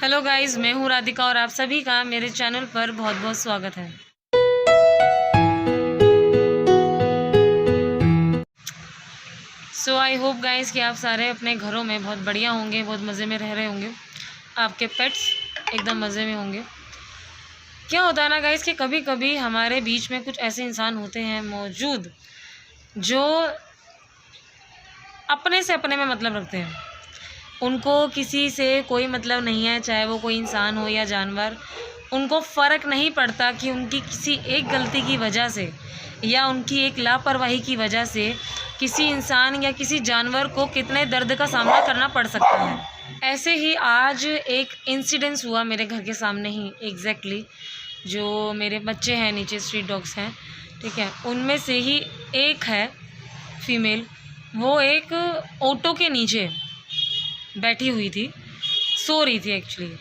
Hello guys, मैं हूँ राधिका और आप सभी का मेरे चैनल पर बहुत बहुत स्वागत है। आई होप गाइस कि आप सारे अपने घरों में बहुत बढ़िया होंगे, बहुत मज़े में रह रहे होंगे। आपके पेट्स एकदम मज़े में होंगे। क्या होता है ना गाइस कि कभी कभी हमारे बीच में कुछ ऐसे इंसान होते हैं मौजूद जो अपने से अपने में मतलब रखते हैं। उनको किसी से कोई मतलब नहीं है, चाहे वो कोई इंसान हो या जानवर। उनको फ़र्क नहीं पड़ता कि उनकी किसी एक गलती की वजह से या उनकी एक लापरवाही की वजह से किसी इंसान या किसी जानवर को कितने दर्द का सामना करना पड़ सकता है। ऐसे ही आज एक इंसिडेंस हुआ मेरे घर के सामने ही एग्जैक्टली। जो मेरे बच्चे हैं नीचे स्ट्रीट डॉग्स हैं, ठीक है, उनमें से ही एक है फीमेल। वो एक ऑटो के नीचे बैठी हुई थी, सो रही थी एक्चुअली।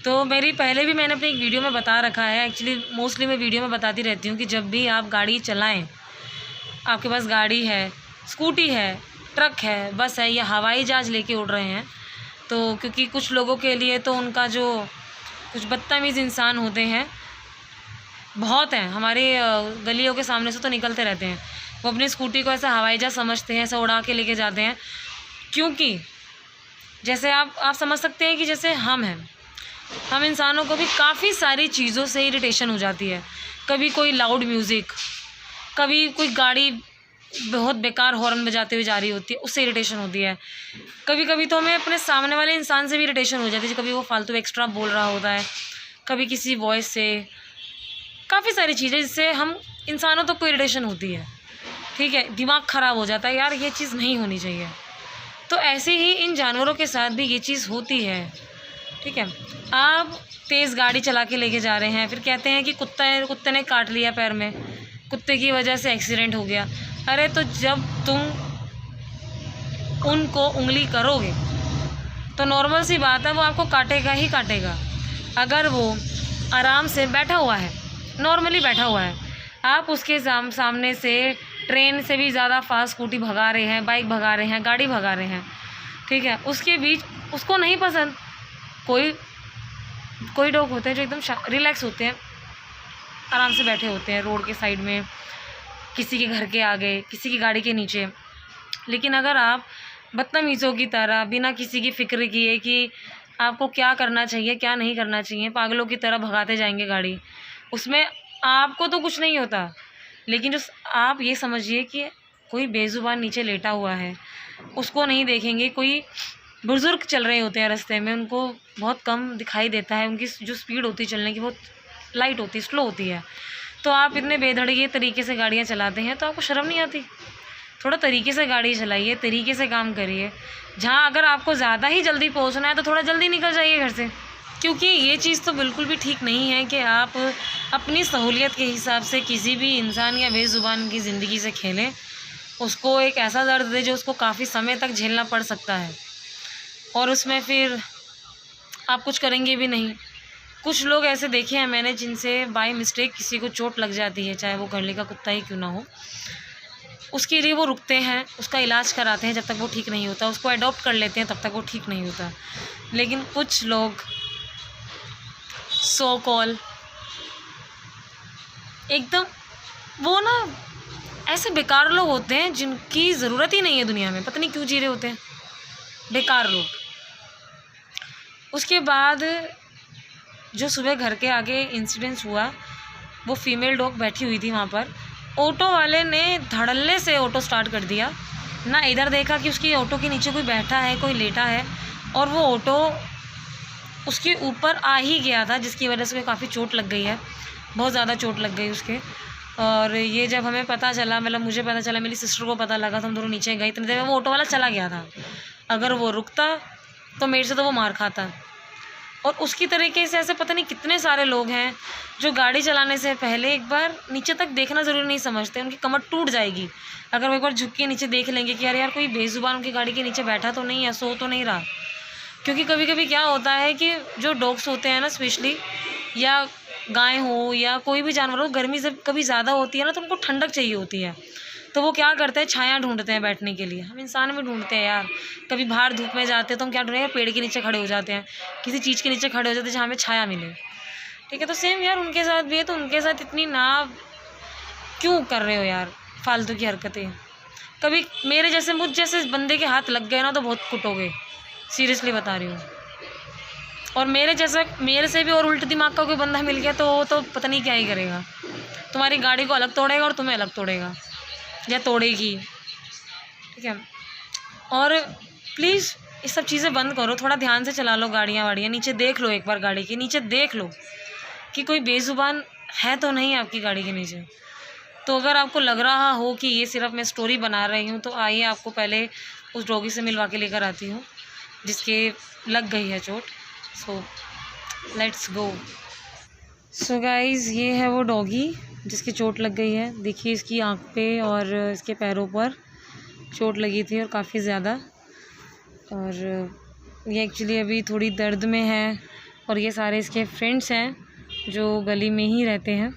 तो मेरी पहले भी मैंने अपनी एक वीडियो में बता रखा है, एक्चुअली मोस्टली मैं वीडियो में बताती रहती हूँ कि जब भी आप गाड़ी चलाएं, आपके पास गाड़ी है, स्कूटी है, ट्रक है, बस है या हवाई जहाज़ लेके उड़ रहे हैं, तो क्योंकि कुछ लोगों के लिए तो उनका जो कुछ बदतमीज़ इंसान होते हैं बहुत हैं, हमारे गलियों के सामने से तो निकलते रहते हैं। वो अपनी स्कूटी को ऐसा हवाई जहाज़ समझते हैं, ऐसा उड़ा के लेके जाते हैं। क्योंकि जैसे आप समझ सकते हैं कि जैसे हम इंसानों को भी काफ़ी सारी चीज़ों से इरिटेशन हो जाती है। कभी कोई लाउड म्यूज़िक, कभी कोई गाड़ी बहुत बेकार हॉर्न बजाते हुए जा रही होती है, उससे इरिटेशन होती है। कभी कभी तो हमें अपने सामने वाले इंसान से भी इरिटेशन हो जाती है, कभी वो फालतू एक्स्ट्रा बोल रहा होता है, कभी किसी वॉइस से, काफ़ी सारी चीज़ें जिससे हम इंसानों तो कोई इरिटेशन होती है, ठीक है, दिमाग ख़राब हो जाता है, यार ये चीज़ नहीं होनी चाहिए। तो ऐसे ही इन जानवरों के साथ भी ये चीज़ होती है, ठीक है। आप तेज़ गाड़ी चला के लेके जा रहे हैं, फिर कहते हैं कि कुत्ते ने काट लिया पैर में, कुत्ते की वजह से एक्सीडेंट हो गया। अरे तो जब तुम उनको उंगली करोगे तो नॉर्मल सी बात है, वो आपको काटेगा ही काटेगा। अगर वो आराम से बैठा हुआ है, नॉर्मली बैठा हुआ है, आप उसके सामने से ट्रेन से भी ज़्यादा फास्ट स्कूटी भगा रहे हैं, बाइक भगा रहे हैं, गाड़ी भगा रहे हैं, ठीक है, उसके बीच उसको नहीं पसंद। कोई डॉग होते हैं जो एकदम रिलैक्स होते हैं, आराम से बैठे होते हैं रोड के साइड में, किसी के घर के आगे, किसी की गाड़ी के नीचे। लेकिन अगर आप बदतमीज़ों की तरह बिना किसी की फ़िक्र किए कि आपको क्या करना चाहिए क्या नहीं करना चाहिए, पागलों की तरह भगाते जाएंगे गाड़ी, उसमें आपको तो कुछ नहीं होता। लेकिन जो आप ये समझिए कि कोई बेज़ुबान नीचे लेटा हुआ है, उसको नहीं देखेंगे। कोई बुज़ुर्ग चल रहे होते हैं रास्ते में, उनको बहुत कम दिखाई देता है, उनकी जो स्पीड होती है चलने की बहुत लाइट होती है, स्लो होती है, तो आप इतने बेधड़के तरीके से गाड़ियाँ चलाते हैं, तो आपको शर्म नहीं आती? थोड़ा तरीके से गाड़ी चलाइए, तरीके से काम करिए। जहाँ अगर आपको ज़्यादा ही जल्दी पहुँचना है तो थोड़ा जल्दी निकल जाइए घर से, क्योंकि ये चीज़ तो बिल्कुल भी ठीक नहीं है कि आप अपनी सहूलियत के हिसाब से किसी भी इंसान या बेज़ुबान की ज़िंदगी से खेलें, उसको एक ऐसा दर्द दे जो उसको काफ़ी समय तक झेलना पड़ सकता है, और उसमें फिर आप कुछ करेंगे भी नहीं। कुछ लोग ऐसे देखे हैं मैंने जिनसे बाय मिस्टेक किसी को चोट लग जाती है, चाहे वो गले का कुत्ता ही क्यों ना हो, उसके लिए वो रुकते हैं, उसका इलाज कराते हैं जब तक वो ठीक नहीं होता, उसको अडॉप्ट कर लेते हैं तब तक वो ठीक नहीं होता। लेकिन कुछ लोग सो कॉल एकदम वो ना ऐसे बेकार लोग होते हैं जिनकी ज़रूरत ही नहीं है दुनिया में, पता नहीं क्यों जी रहे होते हैं, बेकार लोग। उसके बाद जो सुबह घर के आगे इंसिडेंस हुआ, वो फीमेल डॉग बैठी हुई थी वहाँ पर, ऑटो वाले ने धड़ल्ले से ऑटो स्टार्ट कर दिया, ना इधर देखा कि उसकी ऑटो के नीचे कोई बैठा है, कोई लेटा है, और वो ऑटो उसके ऊपर आ ही गया था, जिसकी वजह से काफ़ी चोट लग गई है, बहुत ज़्यादा चोट लग गई उसके। और ये जब हमें पता चला, मतलब मुझे पता चला, मेरी सिस्टर को पता लगा, तो हम दोनों नीचे गए। इतनी देर में वो ऑटो वाला चला गया था, अगर वो रुकता तो मेरे से तो वो मार खाता। और उसकी तरीके से ऐसे पता नहीं कितने सारे लोग हैं जो गाड़ी चलाने से पहले एक बार नीचे तक देखना ज़रूरी नहीं समझते, उनकी कमर टूट जाएगी अगर वो एक बार झुक के नीचे देख लेंगे कि यार कोई बेज़ुबान उनकी गाड़ी के नीचे बैठा तो नहीं है, सो तो नहीं रहा। क्योंकि कभी कभी क्या होता है कि जो डॉग्स होते हैं ना, स्पेशली, या गाय हो या कोई भी जानवर हो, गर्मी जब कभी ज़्यादा होती है ना तो उनको ठंडक चाहिए होती है, तो वो क्या करते हैं, छाया ढूंढते हैं बैठने के लिए। हम इंसान भी ढूंढते हैं यार, कभी बाहर धूप में जाते हैं तो हम क्या ढूंढेंगे, पेड़ के नीचे खड़े हो जाते हैं, किसी चीज़ के नीचे खड़े हो जाते हैं जहाँ हमें छाया मिले। ठीक है, तो सेम यार उनके साथ भी है, तो उनके साथ इतनी ना क्यों कर रहे हो यार फालतू की हरकतें। कभी मेरे जैसे, मुझ जैसे बंदे के हाथ लग गए ना तो बहुत कुटोगे, सीरियसली बता रही हूँ। और मेरे जैसा, मेरे से भी और उल्टे दिमाग का कोई बंदा मिल गया तो वो तो पता नहीं क्या ही करेगा, तुम्हारी गाड़ी को अलग तोड़ेगा और तुम्हें अलग तोड़ेगा या तोड़ेगी। ठीक है, और प्लीज़ ये सब चीज़ें बंद करो, थोड़ा ध्यान से चला लो गाड़ियाँ वाड़ियाँ, नीचे देख लो, एक बार गाड़ी के नीचे देख लो कि कोई बेज़ुबान है तो नहीं आपकी गाड़ी के नीचे। तो अगर आपको लग रहा हो कि ये सिर्फ मैं स्टोरी बना रही हूँ, तो आइए आपको पहले उस डॉगी से मिलवा के लेकर आती हूँ जिसके लग गई है चोट। So let's go. So guys, ये है वो डॉगी जिसकी चोट लग गई है। देखिए इसकी आँख पे और इसके पैरों पर चोट लगी थी और काफ़ी ज़्यादा, और ये एक्चुअली अभी थोड़ी दर्द में है। और ये सारे इसके फ्रेंड्स हैं जो गली में ही रहते हैं,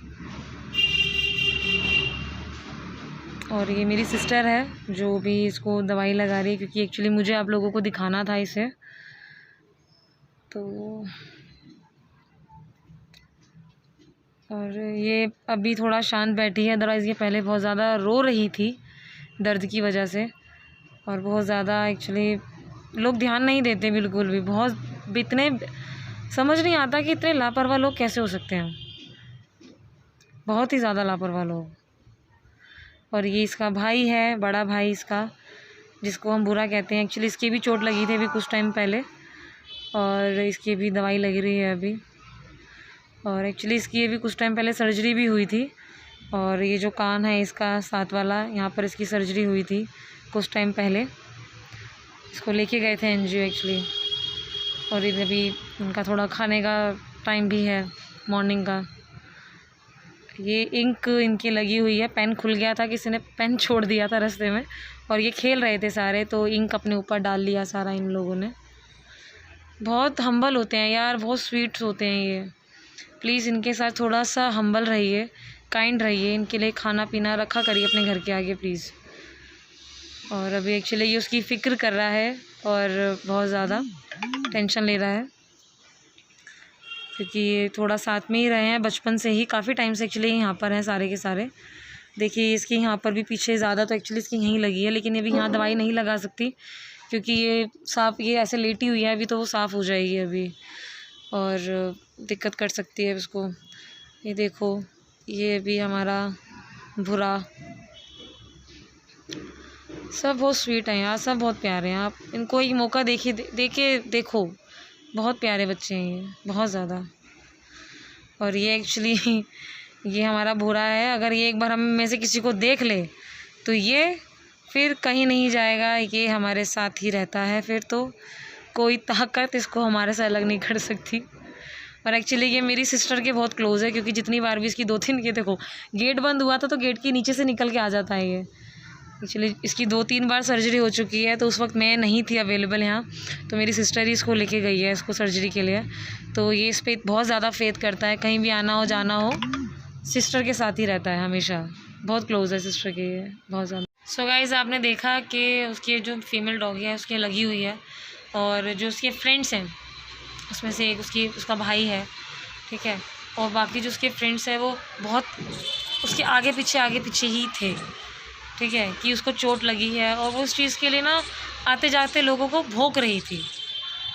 और ये मेरी सिस्टर है जो भी इसको दवाई लगा रही है, क्योंकि एक्चुअली मुझे आप लोगों को दिखाना था इसे। तो और ये अभी थोड़ा शांत बैठी है, अदरवाइज़ ये पहले बहुत ज़्यादा रो रही थी दर्द की वजह से, और बहुत ज़्यादा एक्चुअली लोग ध्यान नहीं देते बिल्कुल भी। बहुत इतने समझ नहीं आता कि इतने लापरवाह लोग कैसे हो सकते हैं, बहुत ही ज़्यादा लापरवाह लोग। और ये इसका भाई है, बड़ा भाई इसका, जिसको हम बुरा कहते हैं। एक्चुअली इसकी भी चोट लगी थी अभी कुछ टाइम पहले, और इसकी भी दवाई लग रही है अभी। और एक्चुअली इसकी अभी कुछ टाइम पहले सर्जरी भी हुई थी, और ये जो कान है इसका साथ वाला, यहाँ पर इसकी सर्जरी हुई थी कुछ टाइम पहले। इसको लेके गए थे एनजीओ एक्चुअली। और ये अभी उनका थोड़ा खाने का टाइम भी है मॉर्निंग का। ये इंक इनकी लगी हुई है, पेन खुल गया था, किसी ने पेन छोड़ दिया था रास्ते में, और ये खेल रहे थे सारे, तो इंक अपने ऊपर डाल लिया सारा इन लोगों ने। बहुत हम्बल होते हैं यार, बहुत स्वीट्स होते हैं ये। प्लीज़ इनके साथ थोड़ा सा हम्बल रहिए, काइंड रहिए, इनके लिए खाना पीना रखा करिए अपने घर के आगे प्लीज़। और अभी एक्चुअली ये उसकी फ़िक्र कर रहा है और बहुत ज़्यादा टेंशन ले रहा है, क्योंकि ये थोड़ा साथ में ही रहे हैं बचपन से ही, काफ़ी टाइम से एक्चुअली यहाँ पर हैं सारे के सारे। देखिए इसकी यहाँ पर भी पीछे ज़्यादा तो एक्चुअली इसकी यहीं लगी है, लेकिन अभी यहाँ दवाई नहीं लगा सकती क्योंकि ये साफ, ये ऐसे लेटी हुई है अभी, तो वो साफ़ हो जाएगी अभी और दिक्कत कर सकती है उसको। ये देखो, ये भी हमारा भूरा, सब बहुत स्वीट हैं यार, सब बहुत प्यारे हैं। आप इनको एक मौका देखो, बहुत प्यारे बच्चे हैं ये, बहुत ज़्यादा। और ये एक्चुअली ये हमारा भूरा है, अगर ये एक बार हम में से किसी को देख ले तो ये फिर कहीं नहीं जाएगा, ये हमारे साथ ही रहता है, फिर तो कोई ताकत इसको हमारे से अलग नहीं कर सकती। और एक्चुअली ये मेरी सिस्टर के बहुत क्लोज़ है, क्योंकि जितनी बार भी इसकी 2-3, ये देखो गेट बंद हुआ था तो गेट के नीचे से निकल के आ जाता है ये। एक्चुअली इसकी 2-3 बार सर्जरी हो चुकी है, तो उस वक्त मैं नहीं थी अवेलेबल यहाँ, तो मेरी सिस्टर ही इसको लेके गई है इसको सर्जरी के लिए। तो ये इस पर बहुत ज़्यादा फेथ करता है, कहीं भी आना हो जाना हो सिस्टर के साथ ही रहता है हमेशा, बहुत क्लोज़ है सिस्टर के, ये बहुत ज़्यादा। सो गाइस, आपने देखा कि उसकी जो फीमेल डॉगी है उसकी लगी हुई है, और जो उसके फ्रेंड्स हैं उसमें से एक उसका भाई है, ठीक है, और बाकी जो उसके फ्रेंड्स हैं वो बहुत उसके आगे पीछे ही थे, ठीक है, कि उसको चोट लगी है, और वो उस चीज़ के लिए ना आते जाते लोगों को भौंक रही थी,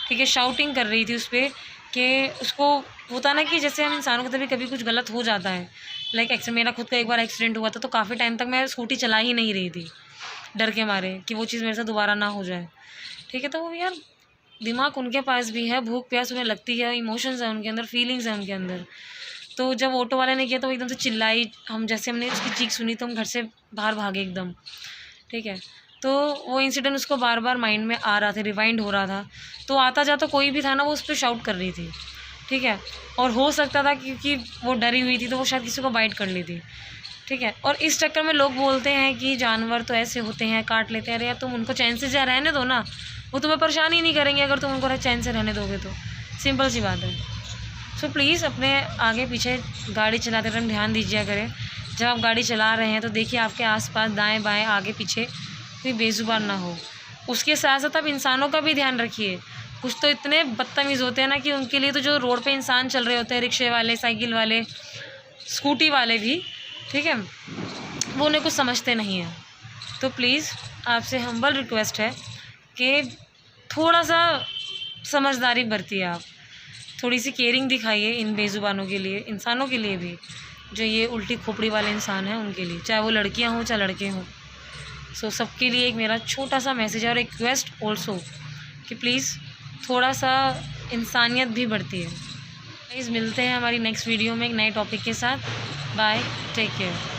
ठीक है, शाउटिंग कर रही थी उस पर कि उसको होता ना कि जैसे हम इंसानों को कभी कुछ गलत हो जाता है, लाइक मेरा खुद का एक बार एक्सीडेंट हुआ था, तो काफ़ी टाइम तक मैं स्कूटी चला ही नहीं रही थी डर के मारे कि वो चीज़ मेरे साथ दोबारा ना हो जाए, ठीक है। तो वो यार दिमाग उनके पास भी है, भूख प्यास उन्हें लगती है, इमोशंस हैं उनके अंदर, फीलिंग्स हैं उनके अंदर। तो जब ऑटो वाले ने किया तो वो एकदम से चिल्लाई, हम जैसे हमने उसकी चीख सुनी तो हम घर से बाहर भागे एकदम, ठीक है। तो वो इंसिडेंट उसको बार बार माइंड में आ रहा था, रिवाइंड हो रहा था, तो आता जाता कोई भी था ना वो उस पर शाउट कर रही थी, ठीक है। और हो सकता था क्योंकि वो डरी हुई थी तो वो शायद किसी को बाइट कर ली थी, ठीक है। और इस चक्कर में लोग बोलते हैं कि जानवर तो ऐसे होते हैं, काट लेते हैं। अरे यार तुम उनको चैन से जा रहने दो ना, वो तुम्हें परेशान ही नहीं करेंगे अगर तुम उनको चैन से रहने दोगे तो, सिंपल सी बात है। सो प्लीज़ अपने आगे पीछे गाड़ी चलाते टाइम ध्यान दीजिए करें, जब आप गाड़ी चला रहे हैं तो देखिए आपके आसपास दाएं बाएं आगे पीछे कोई बेज़ुबान ना हो। उसके साथ साथ आप इंसानों का भी ध्यान रखिए। कुछ तो इतने बदतमीज़ होते हैं ना कि उनके लिए तो जो रोड पे इंसान चल रहे होते हैं, रिक्शे वाले, साइकिल वाले, स्कूटी वाले भी, ठीक है, वो उन्हें कुछ समझते नहीं हैं। तो प्लीज़ आपसे हम्बल रिक्वेस्ट है कि थोड़ा सा समझदारी बरतिए आप, थोड़ी सी केयरिंग दिखाइए इन बेज़ुबानों के लिए, इंसानों के लिए भी, जो ये उल्टी खोपड़ी वाले इंसान हैं उनके लिए, चाहे वो लड़कियां हों चाहे लड़के हों। सो सबके लिए एक मेरा छोटा सा मैसेज है और एक रिक्वेस्ट ऑल्सो कि प्लीज़ थोड़ा सा इंसानियत भी बढ़ती है। प्लीज़ मिलते हैं हमारी नेक्स्ट वीडियो में एक नए टॉपिक के साथ। Bye, take care.